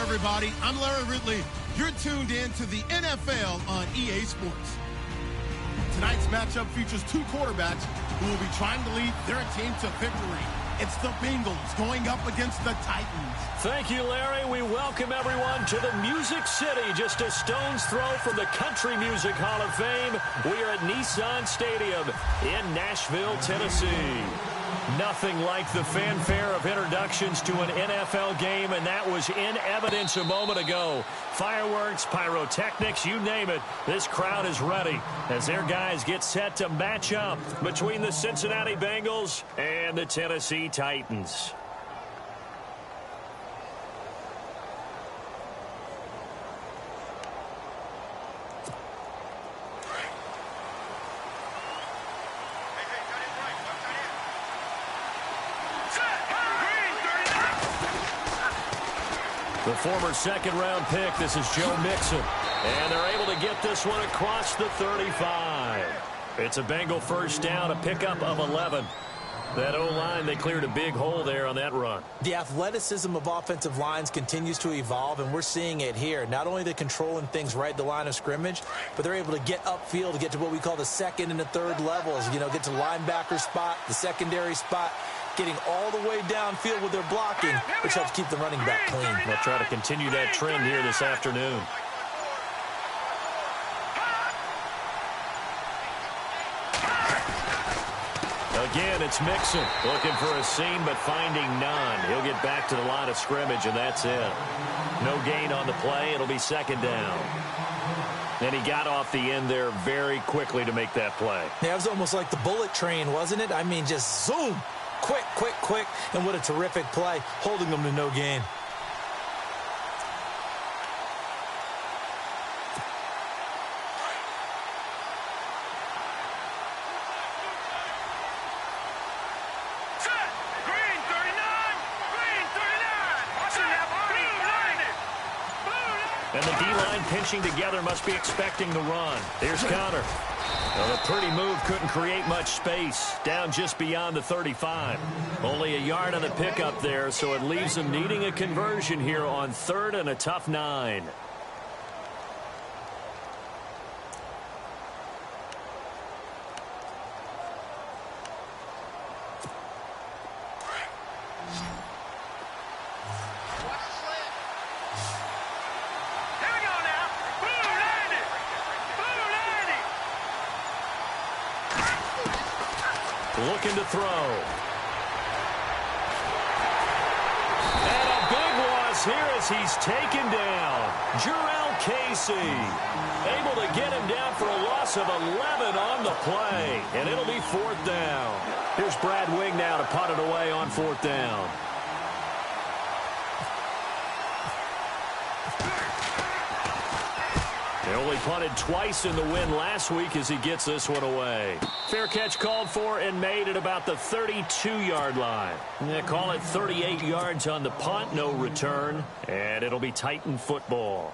everybody. I'm Larry Ridley. You're tuned in to the NFL on EA Sports. Tonight's matchup features two quarterbacks who will be trying to lead their team to victory. It's the Bengals going up against the Titans. Thank you, Larry. We welcome everyone to the Music City, just a stone's throw from the Country Music Hall of Fame. We are at Nissan Stadium in Nashville, Tennessee. Nothing like the fanfare of introductions to an NFL game, and that was in evidence a moment ago. Fireworks, pyrotechnics, you name it. This crowd is ready as their guys get set to match up between the Cincinnati Bengals and the Tennessee Titans. The former second-round pick, this is Joe Mixon. And they're able to get this one across the 35. It's a Bengal first down, a pickup of 11. That O-line, they cleared a big hole there on that run. The athleticism of offensive lines continues to evolve, and we're seeing it here. Not only the controlling things right at the line of scrimmage, but they're able to get upfield to get to what we call the second and the third levels. You know, get to the linebacker spot, the secondary spot, getting all the way downfield with their blocking, which helps keep the running back clean. They'll try to continue that trend here this afternoon. Again, it's Mixon looking for a seam, but finding none. He'll get back to the line of scrimmage, and that's it. No gain on the play. It'll be second down. And he got off the end there very quickly to make that play. Yeah, it was almost like the bullet train, wasn't it? I mean, just zoom. Quick, quick, quick. And what a terrific play, holding them to no gain. And the D-line pinching together must be expecting the run. Here's Connor. Well, a pretty move couldn't create much space. Down just beyond the 35. Only a yard on the pickup there, so it leaves them needing a conversion here on third and a tough 9. Looking to throw. And a big loss here as he's taken down. Jurrell Casey able to get him down for a loss of 11 on the play. And it'll be fourth down. Here's Brad Wing now to punt it away on fourth down. They only punted twice in the win last week as he gets this one away. Fair catch called for and made at about the 32-yard line. They call it 38 yards on the punt, no return, and it'll be Titan football.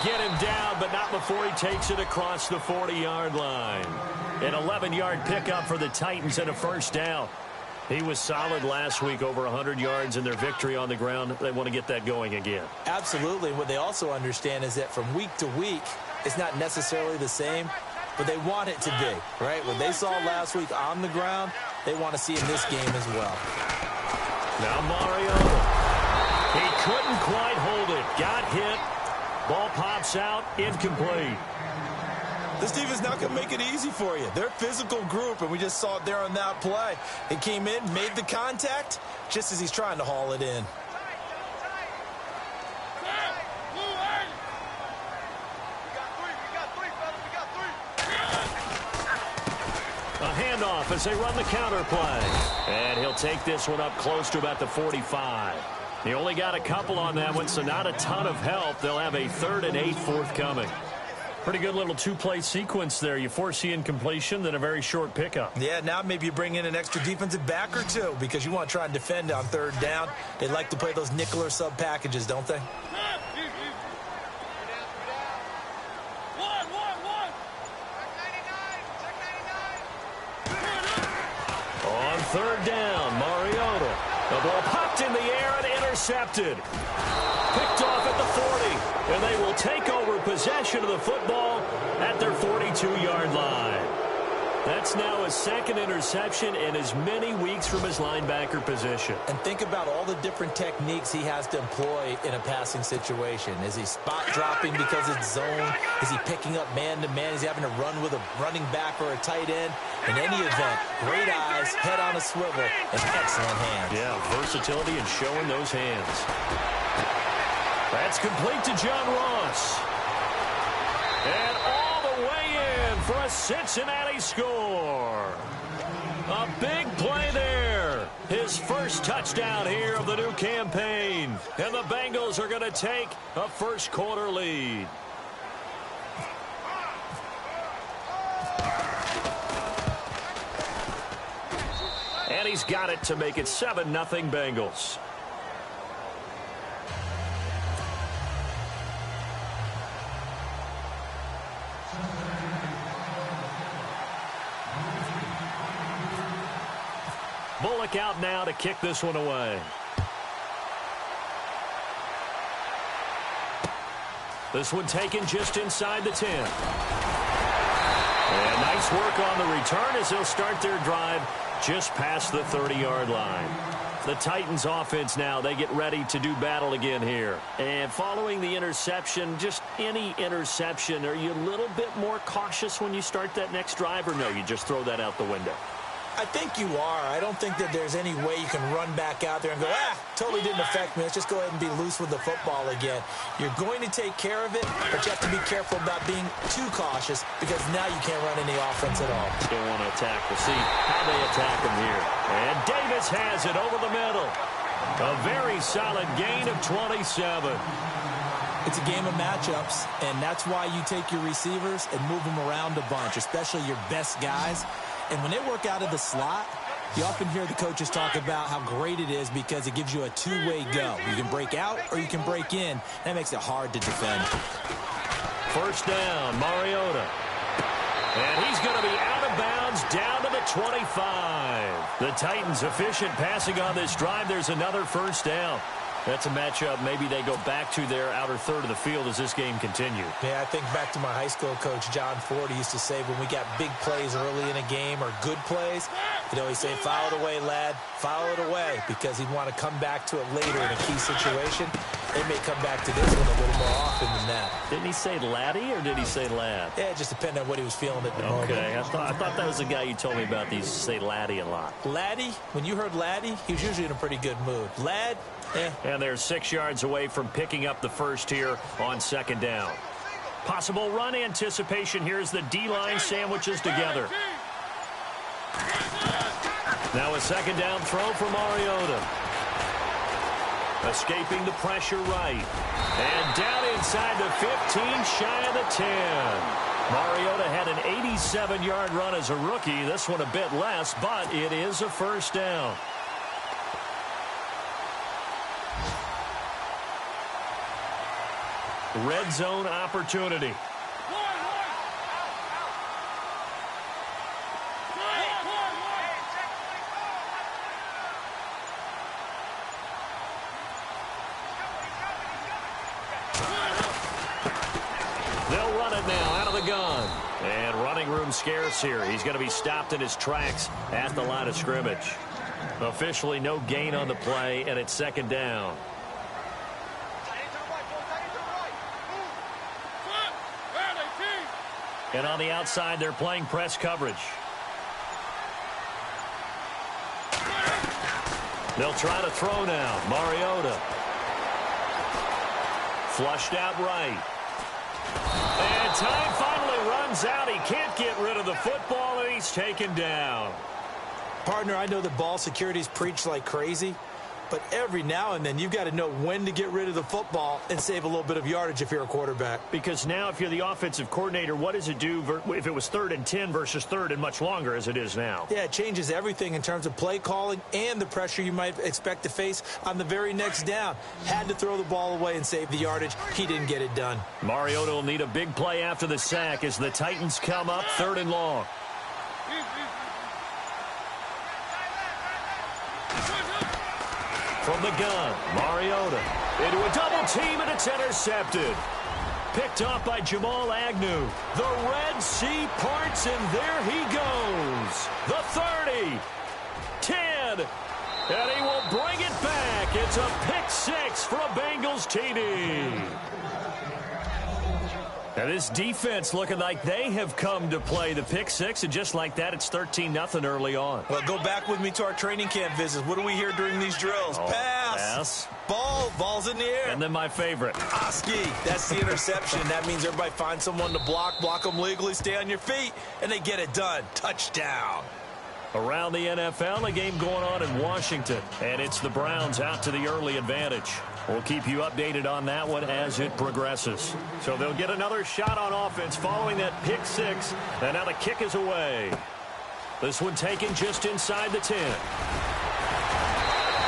Get him down, but not before he takes it across the 40-yard line. An 11-yard pickup for the Titans and a first down. He was solid last week, over 100 yards in their victory on the ground. They want to get that going again. Absolutely. What they also understand is that from week to week, it's not necessarily the same, but they want it to be, right? What they saw last week on the ground, they want to see in this game as well. Now Mariota. He couldn't quite hold it. Got hit. Ball pops out, incomplete. This defense not going to make it easy for you. They're a physical group, and we just saw it there on that play. He came in, made the contact, just as he's trying to haul it in. A handoff as they run the counter play. And he'll take this one up close to about the 45. He only got a couple on that one, so not a ton of help. They'll have a 3rd and 8 forthcoming. Pretty good little two-play sequence there. You force the incompletion, then a very short pickup. Yeah, now maybe you bring in an extra defensive back or two because you want to try and defend on third down. They like to play those nickel or sub packages, don't they? On third down, Mariota. The ball popped in the air and intercepted. Picked off at the 40, and they will take over possession of the football at their 42-yard line. That's now his second interception in as many weeks from his linebacker position. And think about all the different techniques he has to employ in a passing situation. Is he spot dropping because it's zone? Is he picking up man-to-man? Is he having to run with a running back or a tight end? In any event, great eyes, head on a swivel, and excellent hands. Yeah, versatility and showing those hands. That's complete to John Ross. And all the way in for a Cincinnati score. A big play there. His first touchdown here of the new campaign. And the Bengals are going to take a first-quarter lead. And he's got it to make it 7-0 Bengals. Bullock out now to kick this one away. This one taken just inside the 10. And nice work on the return as they'll start their drive just past the 30-yard line. The Titans offense now, they get ready to do battle again here. And following the interception, just any interception, are you a little bit more cautious when you start that next drive, or no, you just throw that out the window? I think you are. I don't think that there's any way you can run back out there and go, totally didn't affect me. Let's just go ahead and be loose with the football again. You're going to take care of it, but you have to be careful about being too cautious because now you can't run any offense at all. Still want to attack. We'll see how they attack him here. And Davis has it over the middle. A very solid gain of 27. It's a game of matchups, and that's why you take your receivers and move them around a bunch, especially your best guys. And when they work out of the slot, you often hear the coaches talk about how great it is because it gives you a two-way go. You can break out or you can break in. That makes it hard to defend. First down, Mariota. And he's going to be out of bounds down to the 25. The Titans efficient passing on this drive. There's another first down. That's a matchup maybe they go back to their outer third of the field as this game continues. Yeah, I think back to my high school coach, John Ford. He used to say when we got big plays early in a game or good plays, he'd always say, foul it away, lad, foul it away, because he'd want to come back to it later in a key situation. They may come back to this one a little more often than that. Didn't he say laddie or did he say lad? Yeah, it just depended on what he was feeling at the moment. Okay, I thought that was the guy you told me about. These say laddie a lot. Laddie, when you heard laddie, he was usually in a pretty good mood. Lad, And they're 6 yards away from picking up the first here on second down. Possible run anticipation here as the D-line sandwiches together. Now a second down throw for Mariota. Escaping the pressure right. And down inside the 15, shy of the 10. Mariota had an 87-yard run as a rookie. This one a bit less, but it is a first down. Red zone opportunity. They'll run it now out of the gun. And running room scarce here. He's going to be stopped in his tracks at the line of scrimmage. Officially no gain on the play, and it's second down. And on the outside, they're playing press coverage. They'll try to throw now. Mariota. Flushed out right. And time finally runs out. He can't get rid of the football, and he's taken down. Partner, I know that ball security's preached like crazy, but every now and then you've got to know when to get rid of the football and save a little bit of yardage if you're a quarterback. Because now if you're the offensive coordinator, what does it do if it was 3rd and 10 versus 3rd and much longer as it is now? Yeah, it changes everything in terms of play calling and the pressure you might expect to face on the very next down. Had to throw the ball away and save the yardage. He didn't get it done. Mariota will need a big play after the sack as the Titans come up 3rd and long. From the gun, Mariota into a double team, and it's intercepted. Picked off by Jamal Agnew. The Red Sea parts, and there he goes. The 30, 10, and he will bring it back. It's a pick 6 for a Bengals TD. Now this defense looking like they have come to play the pick 6, and just like that, it's 13-0 early on. Well, go back with me to our training camp visits. What do we hear during these drills? Pass. Ball's in the air. And then my favorite. Oski. That's the interception. That means everybody finds someone to block them legally, stay on your feet, and they get it done. Touchdown. Around the NFL, a game going on in Washington, and it's the Browns out to the early advantage. We'll keep you updated on that one as it progresses. So they'll get another shot on offense following that pick 6, and now the kick is away. This one taken just inside the 10.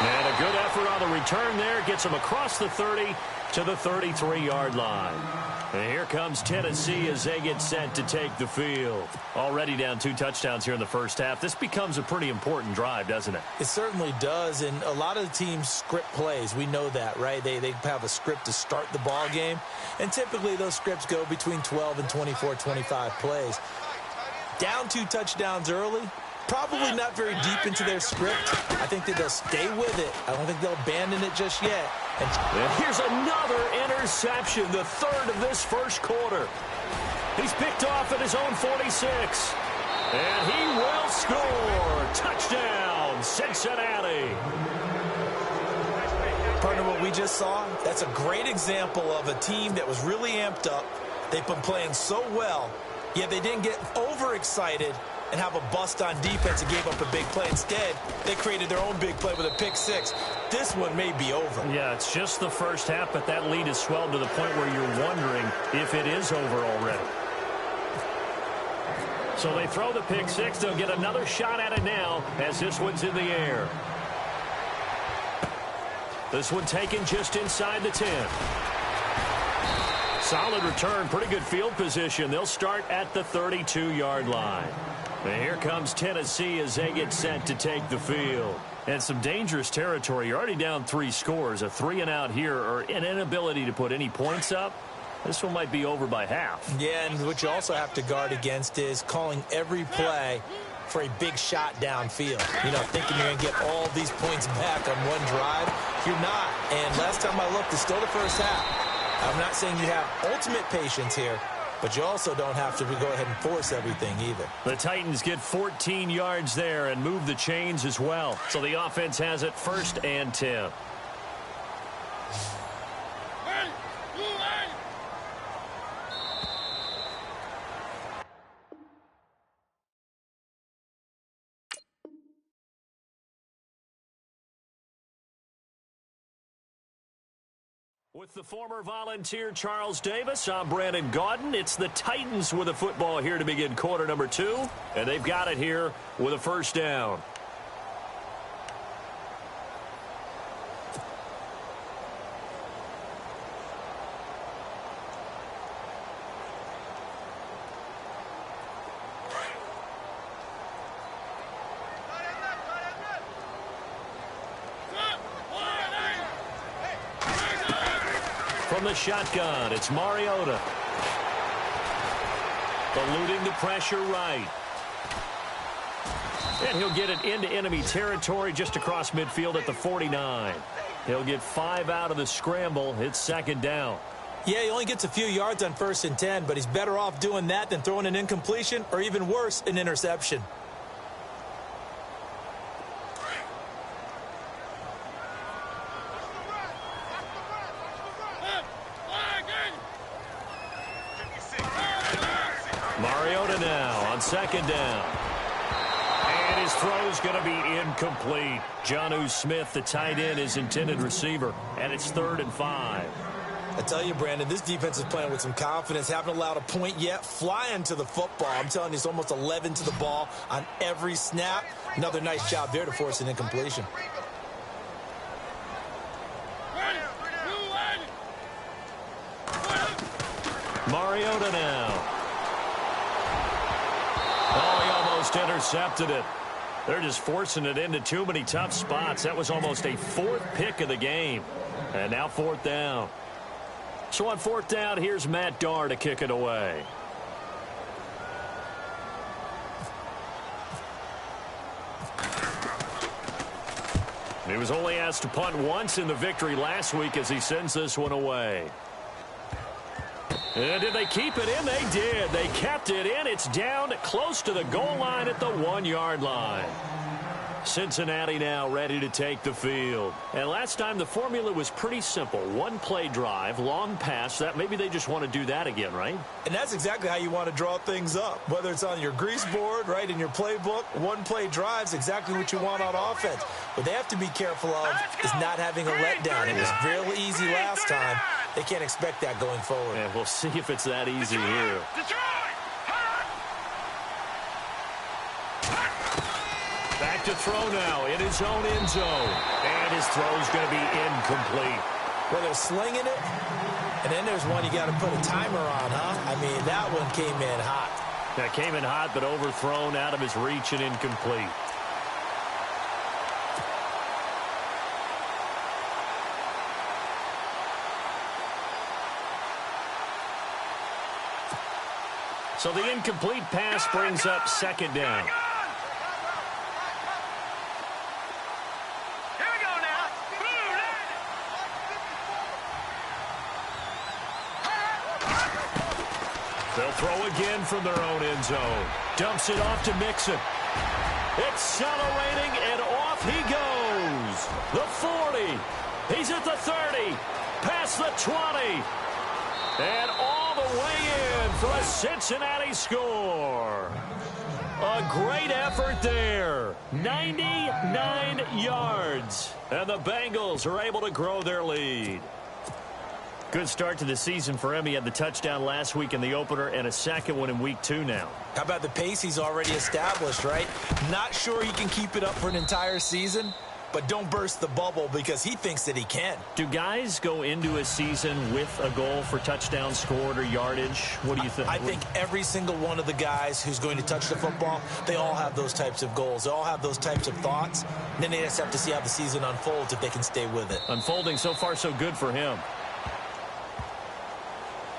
And a good effort on the return there. Gets him across the 30 to the 33-yard line. And here comes Tennessee as they get set to take the field. Already down 2 touchdowns here in the first half. This becomes a pretty important drive, doesn't it? It certainly does, and a lot of the teams script plays. We know that, right? They have a script to start the ball game, and typically those scripts go between 12 and 24, 25 plays. Down 2 touchdowns early, probably not very deep into their script. I think that they'll stay with it. I don't think they'll abandon it just yet. And here's another interception, the 3rd of this first quarter. He's picked off at his own 46. And he will score. Touchdown, Cincinnati. Partner, what we just saw, that's a great example of a team that was really amped up. They've been playing so well, yet they didn't get overexcited and have a bust on defense and gave up a big play. Instead, they created their own big play with a pick 6. This one may be over. Yeah, it's just the first half, but that lead has swelled to the point where you're wondering if it is over already. So they throw the pick 6. They'll get another shot at it now as this one's in the air. This one taken just inside the 10. Solid return, pretty good field position. They'll start at the 32-yard line. And here comes Tennessee as they get set to take the field. And some dangerous territory. You're already down 3 scores. A 3-and-out here, or an inability to put any points up. This one might be over by half. Yeah, and what you also have to guard against is calling every play for a big shot downfield. You know, thinking you're going to get all these points back on one drive. You're not. And last time I looked, it's still the first half. I'm not saying you have ultimate patience here, but you also don't have to go ahead and force everything either. The Titans get 14 yards there and move the chains as well. So the offense has it 1st and 10. With the former Volunteer Charles Davis, I'm Brandon Gaudin. It's the Titans with the football here to begin quarter number 2, and they've got it here with a first down. From the shotgun, it's Mariota. Eluding the pressure right. And he'll get it into enemy territory just across midfield at the 49. He'll get 5 out of the scramble. It's 2nd down. Yeah, he only gets a few yards on 1st and 10, but he's better off doing that than throwing an incompletion or even worse, an interception. Mariota now on 2nd down. And And his throw's going to be incomplete. Jonnu Smith, the tight end, is intended receiver. And it's 3rd and 5. I tell you, Brandon, this defense is playing with some confidence. Haven't allowed a point yet. Flying to the football. I'm telling you, it's almost 11 to the ball on every snap. Another nice job there to force an incompletion. Mariota now. Oh, he almost intercepted it. They're just forcing it into too many tough spots. That was almost a 4th pick of the game. And now 4th down. So on 4th down, here's Matt Darr to kick it away. He was only asked to punt once in the victory last week as he sends this one away. And did they keep it in? They did. They kept it in. It's down close to the goal line at the 1-yard line. Cincinnati now ready to take the field. And last time the formula was pretty simple. 1-play drive, long pass. That maybe they just want to do that again, right? And that's exactly how you want to draw things up. Whether it's on your grease board, right, in your playbook, 1-play drive's exactly what you want on offense. What they have to be careful of is not having a letdown. It was real easy last time. They can't expect that going forward. And we'll see if it's that easy here. Back to throw now in his own end zone. And his throw's going to be incomplete. Well, they're slinging it, and then there's one you got to put a timer on, huh? I mean, that one came in hot. That came in hot, but overthrown out of his reach and incomplete. So the incomplete pass brings up 2nd down. They'll throw again from their own end zone. Dumps it off to Mixon. Accelerating, and off he goes. The 40. He's at the 30. Past the 20. And all the way in for a Cincinnati score. A great effort there. 99 yards. And the Bengals are able to grow their lead. Good start to the season for him. He had the touchdown last week in the opener and a 2nd one in week 2 now. How about the pace he's already established, right? Not sure he can keep it up for an entire season, but don't burst the bubble because he thinks that he can. Do guys go into a season with a goal for touchdown scored or yardage? What do you think? I think every single one of the guys who's going to touch the football, they all have those types of goals. They all have those types of thoughts. And then they just have to see how the season unfolds if they can stay with it. Unfolding so far so good for him.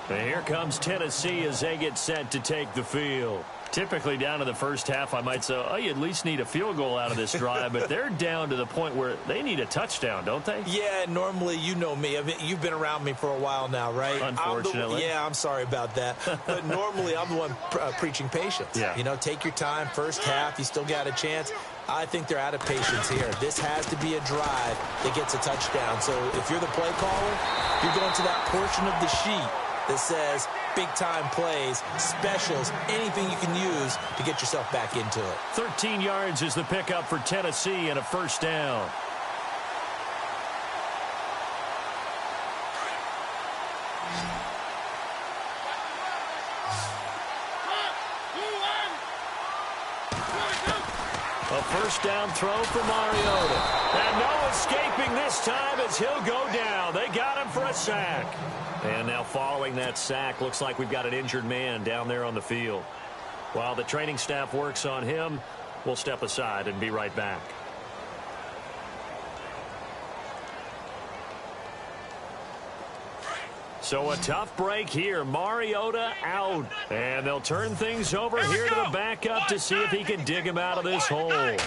And here comes Tennessee as they get set to take the field. Typically down to the first half, I might say, oh, you at least need a field goal out of this drive, but they're down to the point where they need a touchdown, don't they? Yeah, normally, you know me. I mean, you've been around me for a while now, right? Unfortunately. I'm sorry about that. But normally, I'm the one preaching patience. Yeah. You know, take your time. First half, you still got a chance. I think they're out of patience here. This has to be a drive that gets a touchdown. So if you're the play caller, you're going to that portion of the sheet that says big-time plays, specials, anything you can use to get yourself back into it. 13 yards is the pickup for Tennessee and a 1st down. A 1st down throw for Mariota. And no escaping this time as he'll go down. They got him for a sack. And now following that sack, looks like we've got an injured man down there on the field. While the training staff works on him, we'll step aside and be right back. So a tough break here. Mariota out. And they'll turn things over here to the backup to see if he can dig him out of this hole. And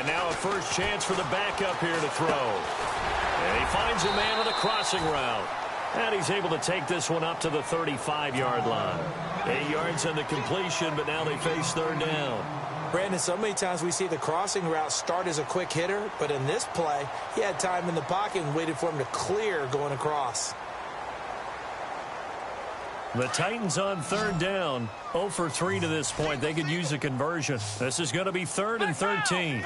now a first chance for the backup here to throw. And he finds a man on the crossing route. And he's able to take this one up to the 35-yard line. 8 yards on the completion, but now they face 3rd down. Brandon, so many times we see the crossing route start as a quick hitter, but in this play, he had time in the pocket and waited for him to clear going across. The Titans on third down. 0 for 3 to this point. They could use a conversion. This is going to be 3rd and 13.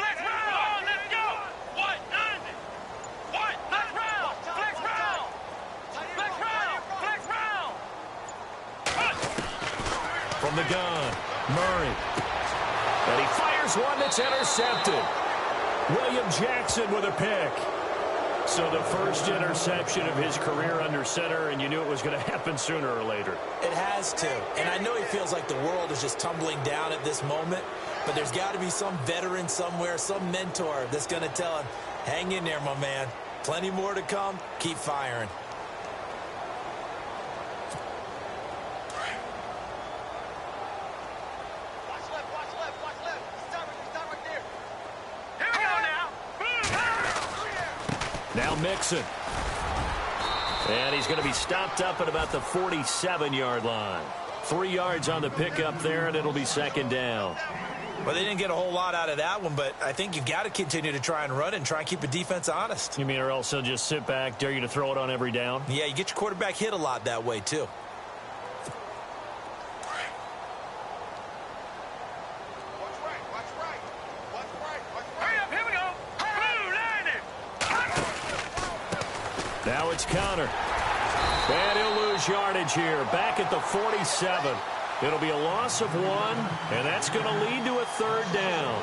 From the gun, Murray. And he fires one that's intercepted. William Jackson with a pick. So the first interception of his career under center, and you knew it was going to happen sooner or later. It has to. And I know he feels like the world is just tumbling down at this moment, but there's got to be some veteran somewhere, some mentor that's going to tell him, hang in there, my man. Plenty more to come. Keep firing. Now Mixon. And he's going to be stopped up at about the 47-yard line. 3 yards on the pickup there, and it'll be 2nd down. Well, they didn't get a whole lot out of that one, but I think you've got to continue to try and run and try and keep the defense honest. You mean or else they'll just sit back, dare you to throw it on every down? Yeah, you get your quarterback hit a lot that way, too. Now it's Connor. And he'll lose yardage here. Back at the 47. It'll be a loss of 1, and that's going to lead to a 3rd down.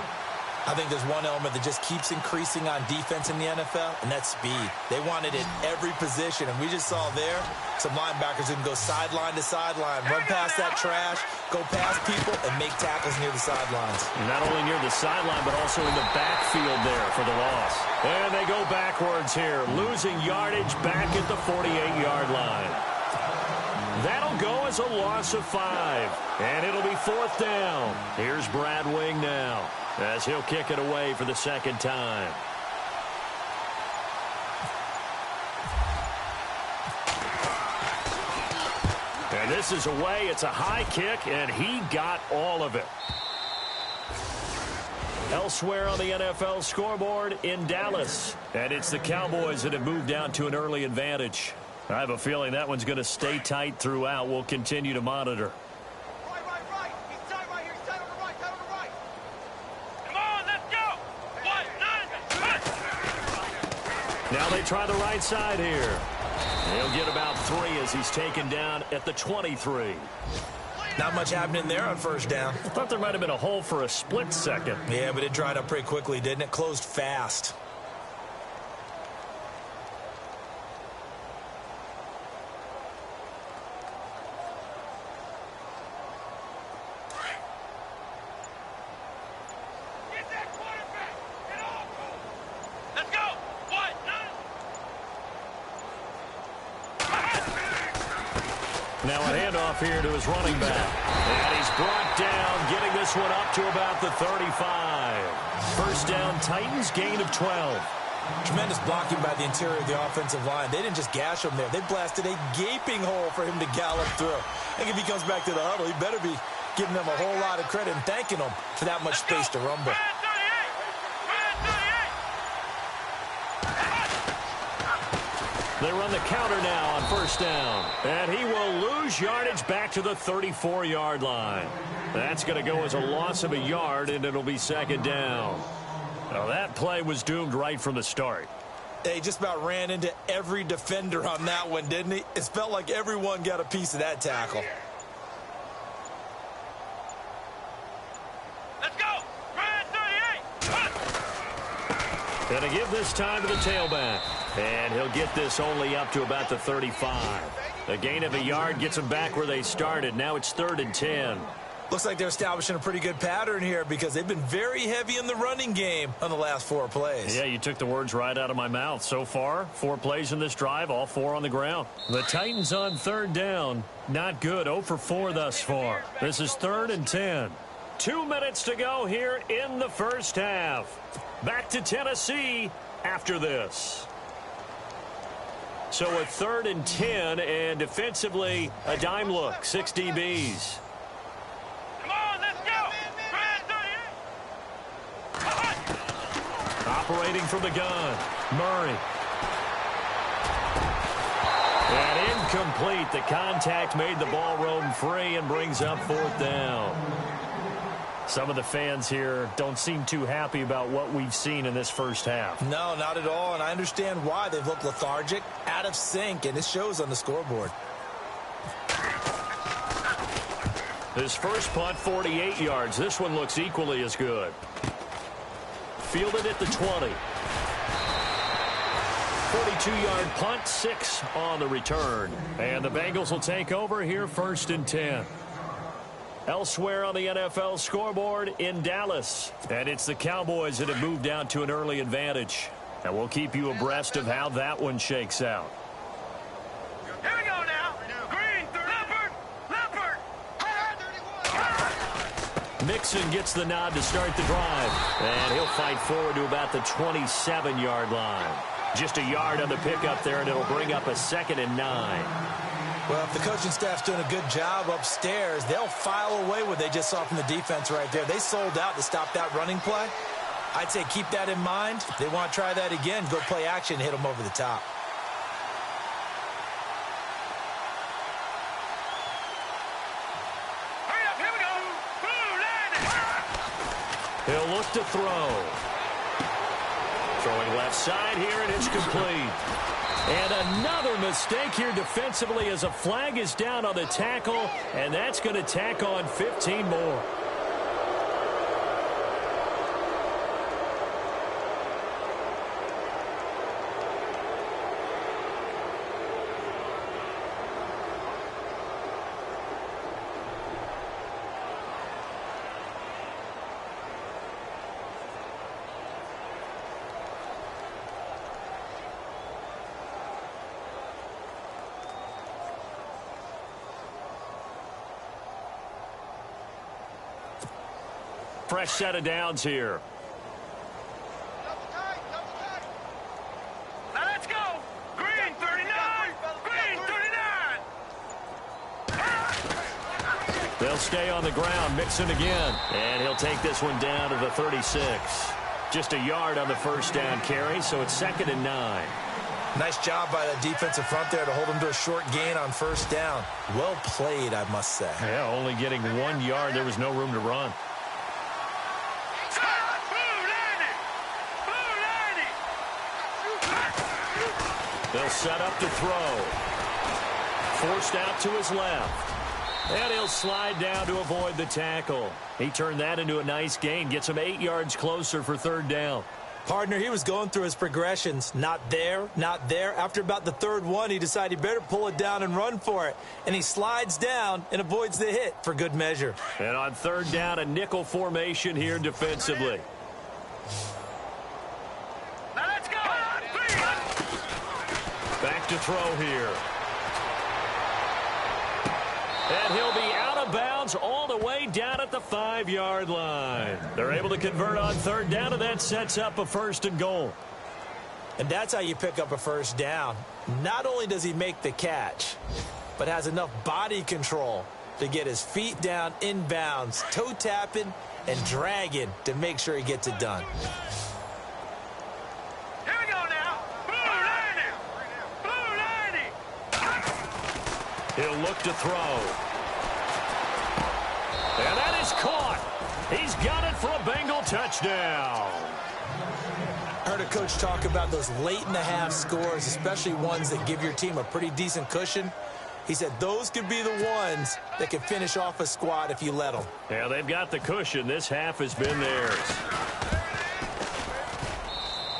I think there's one element that just keeps increasing on defense in the NFL, and that's speed. They want it at every position, and we just saw there some linebackers who can go sideline to sideline, run past that trash, go past people, and make tackles near the sidelines. Not only near the sideline, but also in the backfield there for the loss. And they go backwards here, losing yardage back at the 48-yard line. That'll go as a loss of 5, and it'll be 4th down. Here's Brad Wing now, as he'll kick it away for the 2nd time. And this is away. It's a high kick, and he got all of it. Elsewhere on the NFL scoreboard in Dallas. And it's the Cowboys that have moved down to an early advantage. I have a feeling that one's going to stay tight throughout. We'll continue to monitor. Right. He's tight right here. He's tight on the right. Tight on the right. Come on, let's go. Now they try the right side here. He'll get about 3 as he's taken down at the 23. Not much happening there on 1st down. I thought there might have been a hole for a split second. Yeah, but it dried up pretty quickly, didn't it? Closed fast. Now a handoff here to his running back. And he's brought down, getting this one up to about the 35. 1st down, Titans, gain of 12. Tremendous blocking by the interior of the offensive line. They didn't just gash him there. They blasted a gaping hole for him to gallop through. I think if he comes back to the huddle, he better be giving them a whole lot of credit and thanking them for that much space to rumble. They run the counter now on 1st down. And he will lose yardage back to the 34-yard line. That's going to go as a loss of a yard, and it'll be 2nd down. Now that play was doomed right from the start. He just about ran into every defender on that one, didn't he? It felt like everyone got a piece of that tackle. Let's go. Brad 38. Going to give this time to the tailback. And he'll get this only up to about the 35. A gain of a yard gets them back where they started. Now it's 3rd and 10. Looks like they're establishing a pretty good pattern here because they've been very heavy in the running game on the last 4 plays. Yeah, you took the words right out of my mouth. So far, 4 plays in this drive, all 4 on the ground. The Titans on 3rd down. Not good. 0 for 4 thus far. This is 3rd and 10. 2 minutes to go here in the 1st half. Back to Tennessee after this. So a 3rd and 10, and defensively, a dime look. 6 DBs. Come on, let's go. Brad 38. Operating from the gun, Murray. And incomplete. The contact made the ball roam free and brings up 4th down. Some of the fans here don't seem too happy about what we've seen in this first half. No, not at all, and I understand why. They've looked lethargic, out of sync, and it shows on the scoreboard. His first punt, 48 yards. This one looks equally as good. Fielded at the 20. 42-yard punt, 6 on the return. And the Bengals will take over here, 1st and 10. Elsewhere on the NFL scoreboard in Dallas. And it's the Cowboys that have moved down to an early advantage. And we'll keep you abreast of how that one shakes out. Here we go now. Green, Leopard. Mixon gets the nod to start the drive. And he'll fight forward to about the 27-yard line. Just a yard on the pickup there, and it'll bring up a 2nd and 9. Well, if the coaching staff's doing a good job upstairs, they'll file away what they just saw from the defense right there. They sold out to stop that running play. I'd say keep that in mind. If they want to try that again, go play action and hit them over the top. Hurry up, here we go. Blue, He'll look to throw. Throwing left side here, and it's complete. And another mistake here defensively as a flag is down on the tackle, and that's going to tack on 15 more. Fresh set of downs here. Double tight. Now let's go. Green, 39. Green, 39. They'll stay on the ground. Mixon again. And he'll take this one down to the 36. Just a yard on the first down carry, so it's 2nd and 9. Nice job by the defensive front there to hold them to a short gain on first down. Well played, I must say. Yeah, only getting 1 yard. There was no room to run. They'll set up to throw. Forced out to his left. And he'll slide down to avoid the tackle. He turned that into a nice gain. Gets him 8 yards closer for 3rd down. Partner, he was going through his progressions. Not there, not there. After about the 3rd one, he decided he better pull it down and run for it. And he slides down and avoids the hit for good measure. And on 3rd down, a nickel formation here defensively. Now let's go. Back to throw here. And he'll be out of bounds all the way down at the 5-yard line. They're able to convert on 3rd down, and that sets up a 1st and goal. And that's how you pick up a first down. Not only does he make the catch, but has enough body control to get his feet down inbounds, toe tapping and dragging to make sure he gets it done. Here we go now. Blue lining. He'll look to throw. And that is caught. He's got it for a Bengal touchdown. I heard a coach talk about those late-in-the-half scores, especially ones that give your team a pretty decent cushion. He said those could be the ones that can finish off a squad if you let them. Yeah, they've got the cushion. This half has been theirs.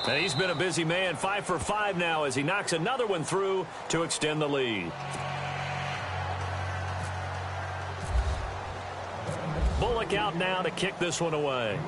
And he's been a busy man, 5 for 5 now as he knocks another one through to extend the lead. Bullock out now to kick this one away.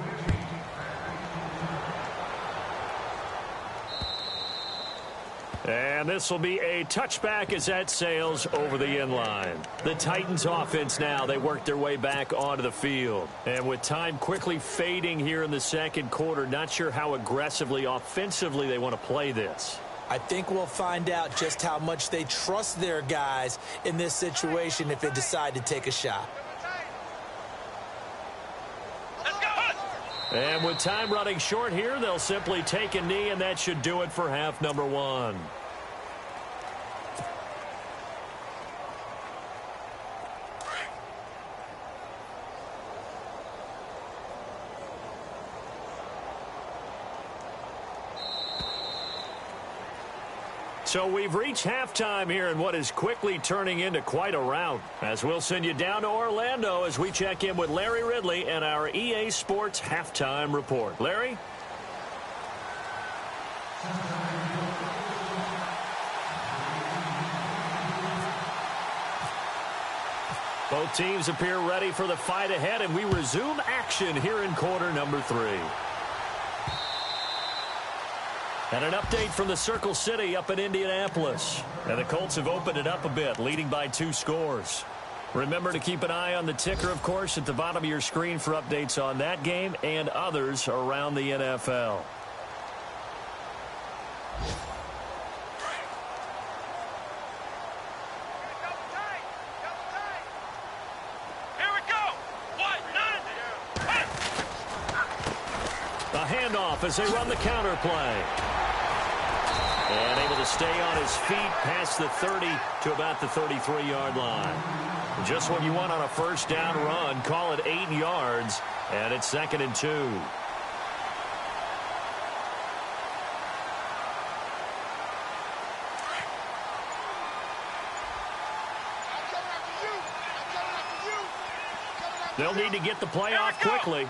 And this will be a touchback as that sails over the inline. The Titans offense now, they work their way back onto the field. And with time quickly fading here in the second quarter, not sure how aggressively, offensively they want to play this. I think we'll find out just how much they trust their guys in this situation if they decide to take a shot. Let's go. And with time running short here, they'll simply take a knee, and that should do it for half number one. So we've reached halftime here in what is quickly turning into quite a rout. As we'll send you down to Orlando as we check in with Larry Ridley and our EA Sports Halftime Report. Larry? Both teams appear ready for the fight ahead, and we resume action here in quarter number 3. And an update from the Circle City up in Indianapolis. And the Colts have opened it up a bit, leading by 2 scores. Remember to keep an eye on the ticker, of course, at the bottom of your screen for updates on that game and others around the NFL. A handoff as they run the counter play. And able to stay on his feet past the 30 to about the 33-yard line. Just what you want on a first down run. Call it 8 yards, and it's 2nd and 2. They'll need to get the play off quickly.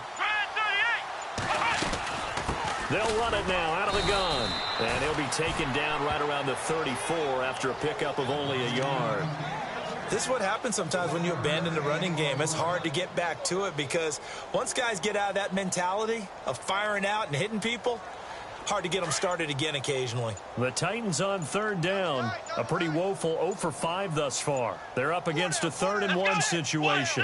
They'll run it now out of the gun. And he'll be taken down right around the 34 after a pickup of only a yard. This is what happens sometimes when you abandon the running game. It's hard to get back to it because once guys get out of that mentality of firing out and hitting people, hard to get them started again occasionally. The Titans on 3rd down. A pretty woeful 0 for 5 thus far. They're up against a 3rd and 1 situation.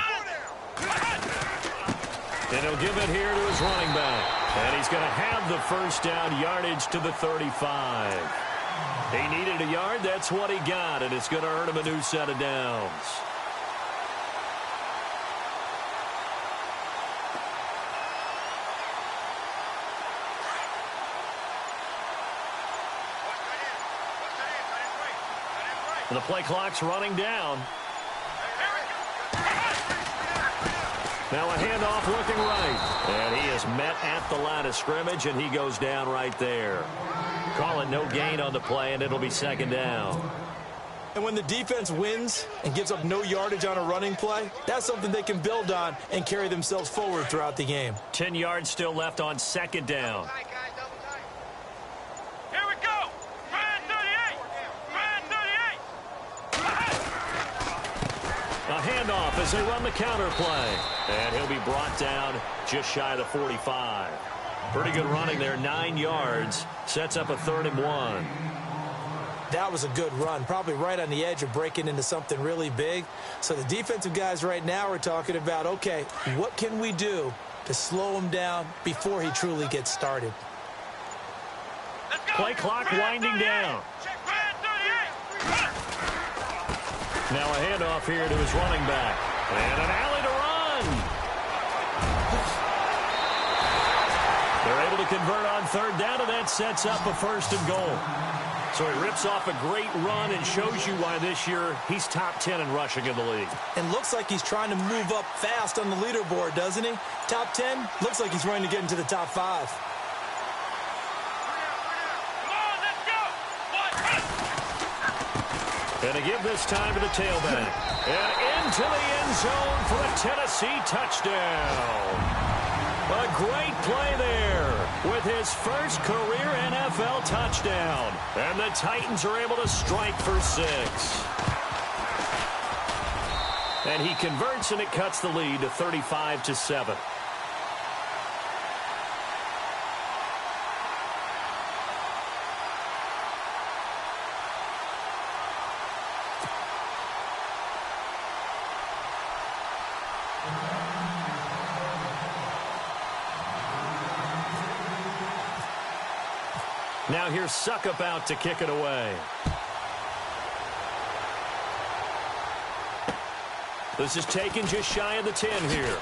And he'll give it here to his running back. And he's going to have the first down yardage to the 35. He needed a yard. That's what he got. And it's going to earn him a new set of downs. The play clock's running down. Now a handoff looking right. And he is met at the line of scrimmage, and he goes down right there. Call it no gain on the play, and it'll be 2nd down. And when the defense wins and gives up no yardage on a running play, that's something they can build on and carry themselves forward throughout the game. 10 yards still left on 2nd down. Here we go. Brand 38. Brand 38. A handoff as they run the counter play. And he'll be brought down just shy of the 45. Pretty good running there, 9 yards. Sets up a 3rd and 1. That was a good run, probably right on the edge of breaking into something really big. So the defensive guys right now are talking about, okay, what can we do to slow him down before he truly gets started? Play clock winding down. Now a handoff here to his running back. And an alley to run. They're able to convert on 3rd down, and that sets up a 1st and goal. So he rips off a great run and shows you why this year he's top 10 in rushing in the league. And looks like he's trying to move up fast on the leaderboard, doesn't he? Top 10, looks like he's running to get into the top 5. And to give this time to the tailback. And into the end zone for a Tennessee touchdown. A great play there with his first career NFL touchdown. And the Titans are able to strike for 6. And he converts, and it cuts the lead to 35-7. Now here's Suckup out to kick it away. This is taken just shy of the 10 here.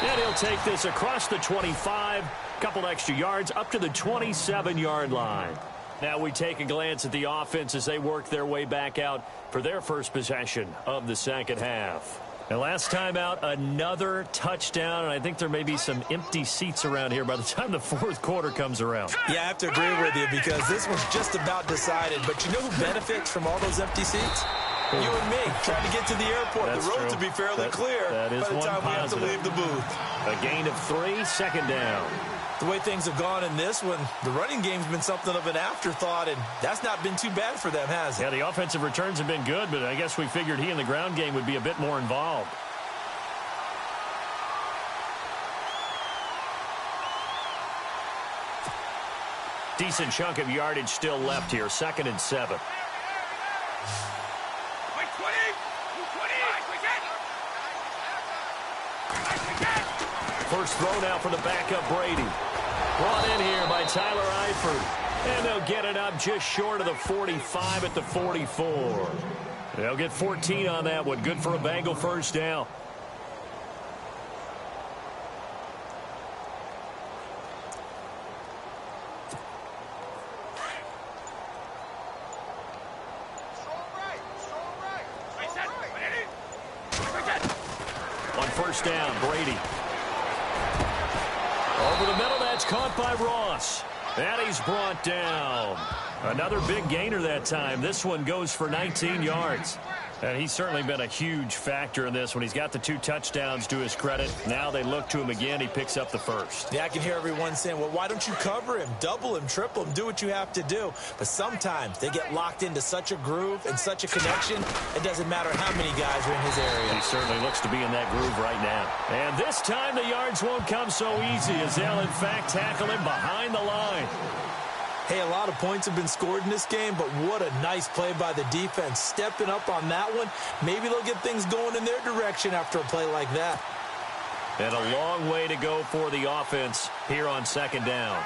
And he'll take this across the 25, couple extra yards up to the 27-yard line. Now we take a glance at the offense as they work their way back out for their first possession of the second half. And last time out, another touchdown, and I think there may be some empty seats around here by the time the fourth quarter comes around. Yeah, I have to agree with you because this one's just about decided. But you know who benefits from all those empty seats? You and me, trying to get to the airport. That's the road true. to be fairly clear that is by the one time we have to positive. leave the booth. A gain of 3, second down. The way things have gone in this one, the running game's been something of an afterthought, and that's not been too bad for them, has it? Yeah, the offensive returns have been good, but I guess we figured he in the ground game would be a bit more involved. Decent chunk of yardage still left here, 2nd and 7. First throw now for the backup Brady. Brought in here by Tyler Eifert. And they'll get it up just short of the 45 at the 44. They'll get 14 on that one. Good for a Bengal first down. On first down, Brady. Over the middle, that's caught by Ross. And he's brought down. Another big gainer that time. This one goes for 19 yards. And he's certainly been a huge factor in this when he's got the 2 touchdowns to his credit. Now they look to him again. He picks up the first. Yeah, I can hear everyone saying, well, why don't you cover him, double him, triple him, do what you have to do. But sometimes they get locked into such a groove and such a connection, it doesn't matter how many guys are in his area. He certainly looks to be in that groove right now. And this time the yards won't come so easy as they'll, in fact, tackle him behind the line. Hey, a lot of points have been scored in this game, but what a nice play by the defense. Stepping up on that one, maybe they'll get things going in their direction after a play like that. And a long way to go for the offense here on 2nd down.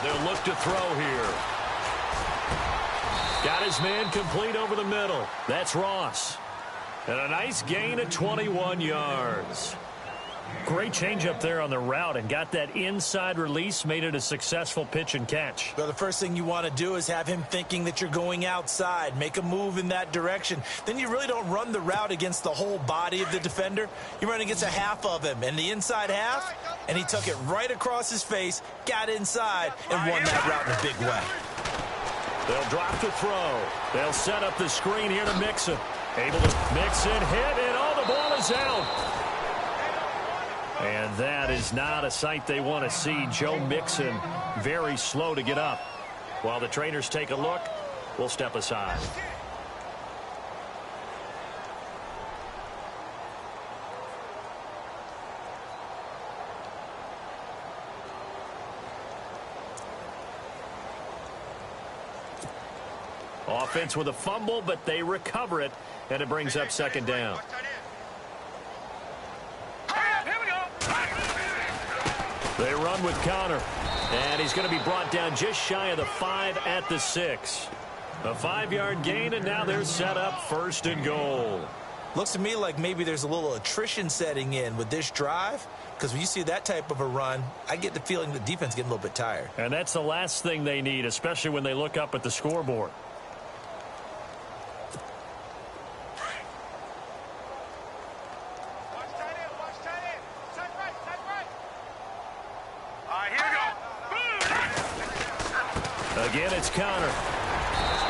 They'll look to throw here. Got his man complete over the middle. That's Ross. And a nice gain of 21 yards. Great change up there on the route and got that inside release, made it a successful pitch and catch. Well, the first thing you want to do is have him thinking that you're going outside, make a move in that direction. Then you really don't run the route against the whole body of the defender. You run against a half of him, and the inside half, and he took it right across his face, got inside, and won that route in a big way. They'll drop the throw. They'll set up the screen here to Mixon. Able to mix it, hit, and all the ball is out. And that is not a sight they want to see. Joe Mixon very slow to get up. While the trainers take a look, we'll step aside. Offense with a fumble, but they recover it, and it brings up 2nd down. They run with Connor, and he's going to be brought down just shy of the 5 at the 6. A 5-yard gain, and now they're set up 1st and goal. Looks to me like maybe there's a little attrition setting in with this drive, because when you see that type of a run, I get the feeling the defense is getting a little bit tired. And that's the last thing they need, especially when they look up at the scoreboard. Again, it's Connor.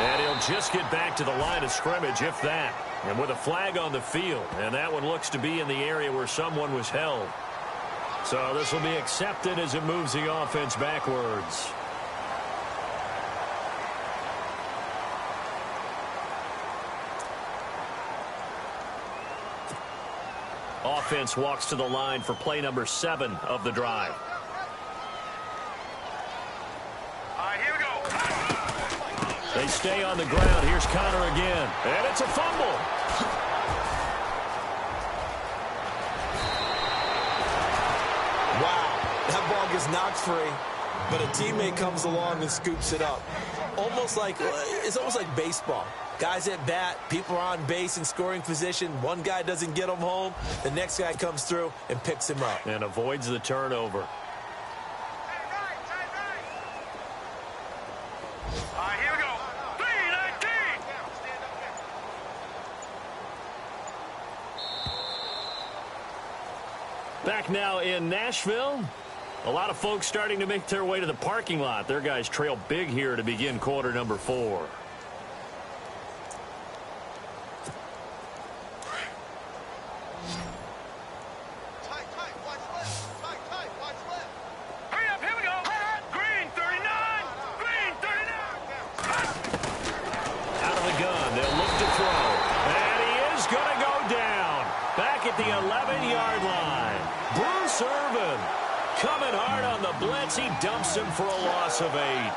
And he'll just get back to the line of scrimmage, if that. And with a flag on the field. And that one looks to be in the area where someone was held. So this will be accepted as it moves the offense backwards. Offense walks to the line for play number 7 of the drive. They stay on the ground. Here's Connor again. And it's a fumble. Wow, that ball gets knocked free, but a teammate comes along and scoops it up. It's almost like baseball. Guys at bat, people are on base in scoring position. One guy doesn't get him home. The next guy comes through and picks him up. And avoids the turnover. Here back now in Nashville. A lot of folks starting to make their way to the parking lot. Their guys trail big here to begin quarter number 4. The 11-yard line. Bruce Irvin coming hard on the blitz. He dumps him for a loss of 8.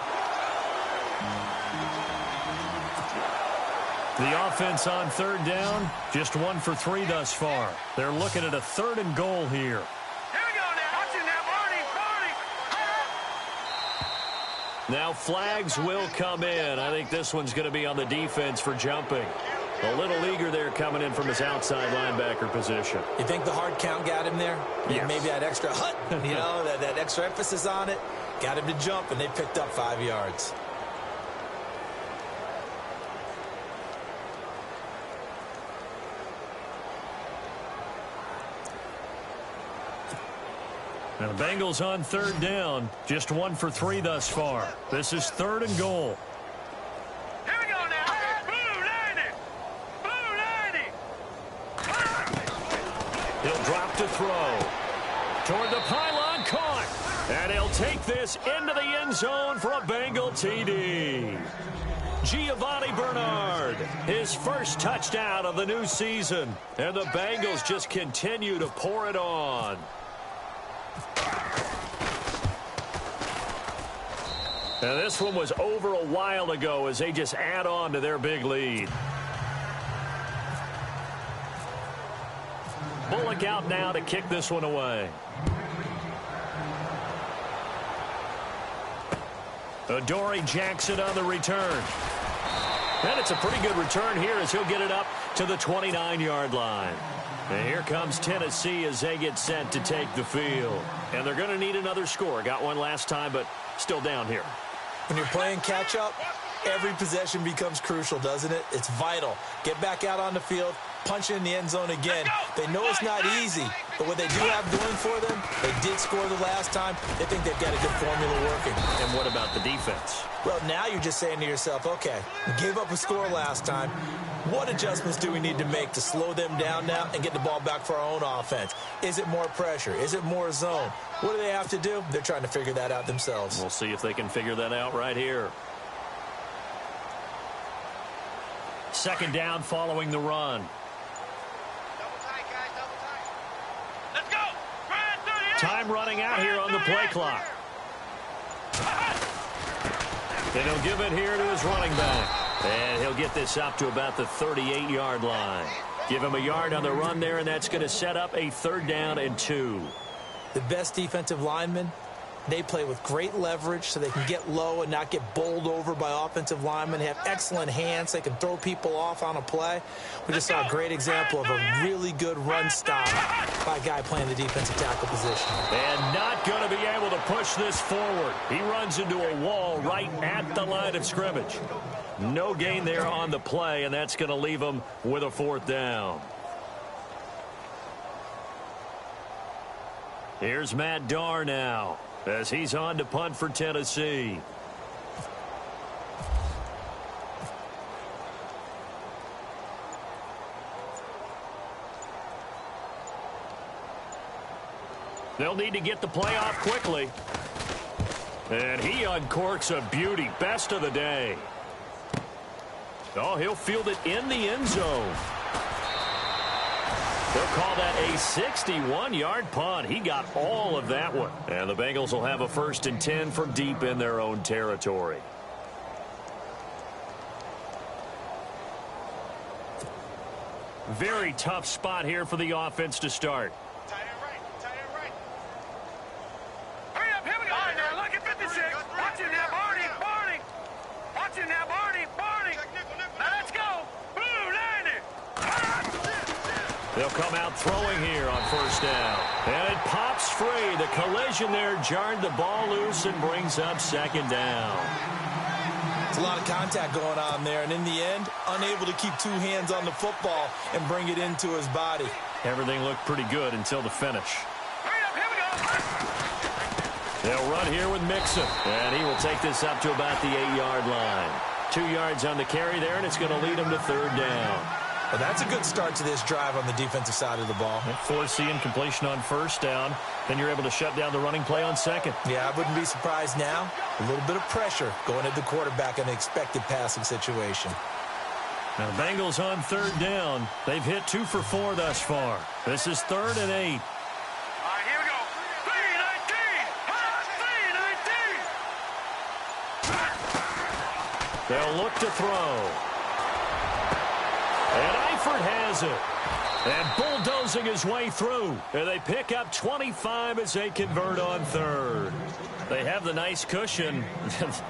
The offense on third down, just 1 for 3 thus far. They're looking at a 3rd and goal here. Here we go now. Watch it now, Barney. Now flags will come in. I think this one's going to be on the defense for jumping. A little eager there coming in from his outside linebacker position. You think the hard count got him there? Yes. Maybe that extra hut, that extra emphasis on it, got him to jump, and they picked up 5 yards. Now the Bengals on third down, just 1 for 3 thus far. This is 3rd and goal. He'll drop to throw. Toward the pylon, caught. And he'll take this into the end zone for a Bengal TD. Giovanni Bernard, his first touchdown of the new season. And the Bengals just continue to pour it on. And this one was over a while ago as they just add on to their big lead. Bullock out now to kick this one away. Adoree Jackson on the return. And it's a pretty good return here as he'll get it up to the 29-yard line. And here comes Tennessee as they get set to take the field. And they're going to need another score. Got one last time, but still down here. When you're playing catch-up, every possession becomes crucial, doesn't it? It's vital. Get back out on the field, punch in the end zone again. They know it's not easy, but what they do have going for them, they did score the last time. They think they've got a good formula working. And what about the defense? Well, now you're just saying to yourself, okay, we gave up a score last time. What adjustments do we need to make to slow them down now and get the ball back for our own offense? Is it more pressure? Is it more zone? What do they have to do? They're trying to figure that out themselves. We'll see if they can figure that out right here. 2nd down following the run. Double tight, guys, double tight. Let's go. Time running out here on the play clock. And he'll give it here to his running back. And he'll get this up to about the 38-yard line. Give him a yard on the run there, and that's going to set up a 3rd down and 2. The best defensive linemen, they play with great leverage so they can get low and not get bowled over by offensive linemen. They have excellent hands. They can throw people off on a play. We just saw a great example of a really good run stop by a guy playing the defensive tackle position. And not going to be able to push this forward. He runs into a wall right at the line of scrimmage. No gain there on the play, and that's going to leave him with a 4th down. Here's Matt Darr now as he's on to punt for Tennessee. They'll need to get the play off quickly. And he uncorks a beauty. Best of the day. Oh, he'll field it in the end zone. They'll call that a 61-yard punt. He got all of that one. And the Bengals will have a 1st and 10 from deep in their own territory. Very tough spot here for the offense to start. Tight end right, tight end right. Hurry up, here we go. All right, now look at 56. Watch it now, Barney, Barney. Watch it now, Barney, Barney. Now let's go. Blue 90. They'll come out throwing here on 1st down. And it pops free. The collision there jarred the ball loose and brings up 2nd down. It's a lot of contact going on there, and in the end, unable to keep 2 hands on the football and bring it into his body. Everything looked pretty good until the finish. Hurry They'll run here with Mixon, and he will take this up to about the 8-yard line. 2 yards on the carry there, and it's going to lead him to 3rd down. Well, that's a good start to this drive on the defensive side of the ball. Forcing completion on 1st down. Then you're able to shut down the running play on 2nd. Yeah, I wouldn't be surprised now. A little bit of pressure going at the quarterback in an expected passing situation. Now, the Bengals on 3rd down. They've hit 2 for 4 thus far. This is 3rd and 8. All right, here we go. 3-19. 3-19. They'll look to throw. And Eifert has it. And bulldozing his way through. And they pick up 25 as they convert on 3rd. They have the nice cushion.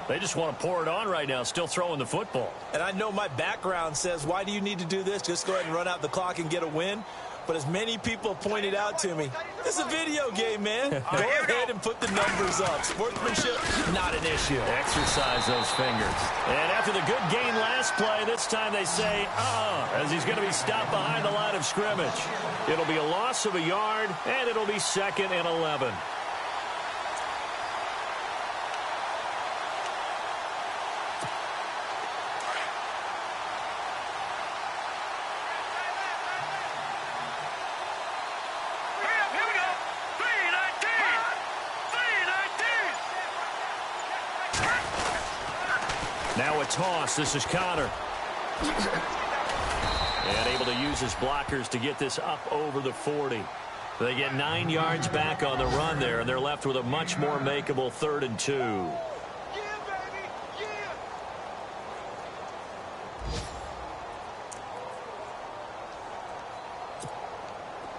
They just want to pour it on right now, still throwing the football. And I know my background says, why do you need to do this? Just go ahead and run out the clock and get a win. But as many people pointed out to me, this is a video game, man. Go ahead and put the numbers up. Sportsmanship, not an issue. Exercise those fingers. And after the good gain last play, this time they say, as he's going to be stopped behind the line of scrimmage. It'll be a loss of a yard, and it'll be 2nd and 11. Now a toss. This is Connor. And able to use his blockers to get this up over the 40. They get 9 yards back on the run there, and they're left with a much more makeable 3rd and 2.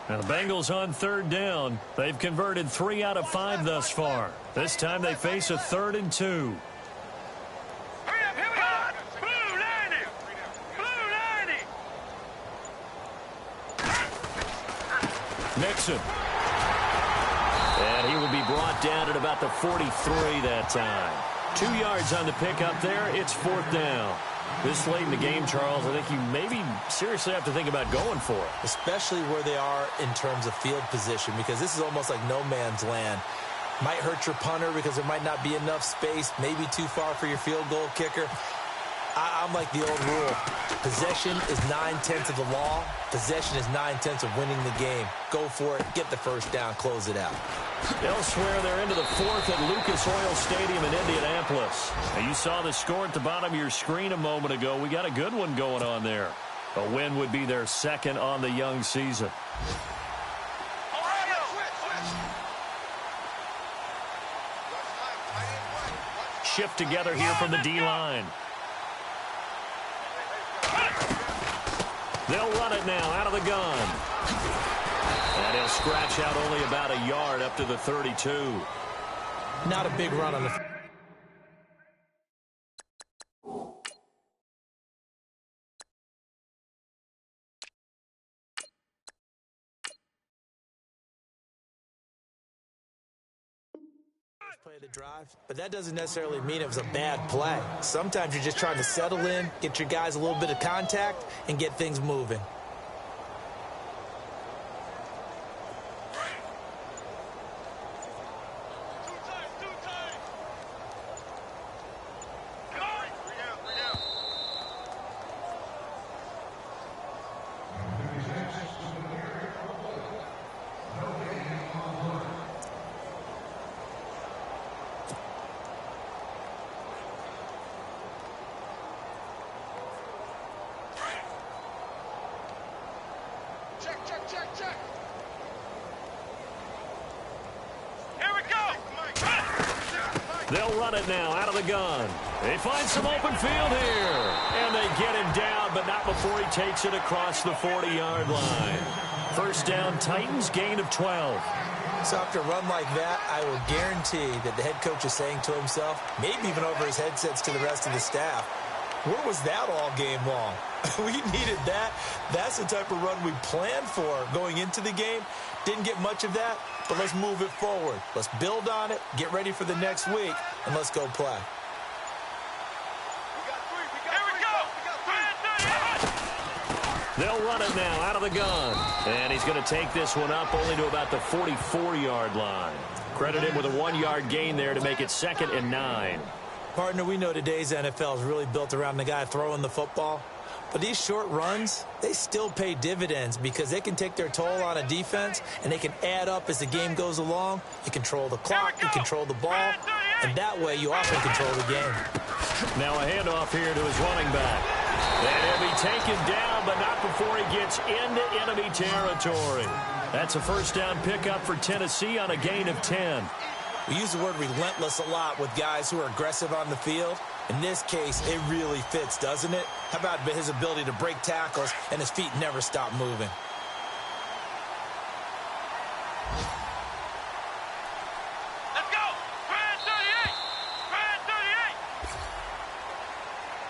Now the Bengals on 3rd down. They've converted 3 out of 5 thus far. This time they face a 3rd and 2. Nixon. And he will be brought down at about the 43 that time. 2 yards on the pickup there. It's 4th down. This late in the game, Charles, I think you maybe seriously have to think about going for it. Especially where they are in terms of field position, because this is almost like no man's land. Might hurt your punter because there might not be enough space, maybe too far for your field goal kicker. I'm like the old rule. Possession is 9/10 of the law. Possession is 9/10 of winning the game. Go for it. Get the 1st down. Close it out. Elsewhere, they're into the 4th at Lucas Oil Stadium in Indianapolis. Now, you saw the score at the bottom of your screen a moment ago. We got a good one going on there. A win would be their 2nd on the young season. Shift together here from the D-line. They'll run it now out of the gun. And he'll scratch out only about a yard up to the 32. Not a big run on the... play of the drive, but that doesn't necessarily mean it was a bad play. Sometimes you're just trying to settle in, get your guys a little bit of contact, and get things moving. They'll run it now out of the gun. They find some open field here. And they get him down, but not before he takes it across the 40-yard line. 1st down, Titans, gain of 12. So after a run like that, I will guarantee that the head coach is saying to himself, maybe even over his headsets to the rest of the staff, where was that all game long? We needed that. That's the type of run we planned for going into the game. Didn't get much of that, but let's move it forward. Let's build on it, get ready for the next week, and let's go play. They'll run it now out of the gun. And he's going to take this one up only to about the 44-yard line. Credit him with a 1-yard gain there to make it 2nd and 9. Partner, we know today's NFL is really built around the guy throwing the football. But these short runs, they still pay dividends because they can take their toll on a defense, and they can add up as the game goes along. You control the clock, you control the ball, and that way you often control the game. Now a handoff here to his running back. And he'll be taken down, but not before he gets into enemy territory. That's a first down pickup for Tennessee on a gain of 10. We use the word relentless a lot with guys who are aggressive on the field. In this case, it really fits, doesn't it? How about his ability to break tackles and his feet never stop moving? Let's go! Brad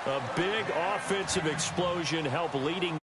38! A big offensive explosion helped leading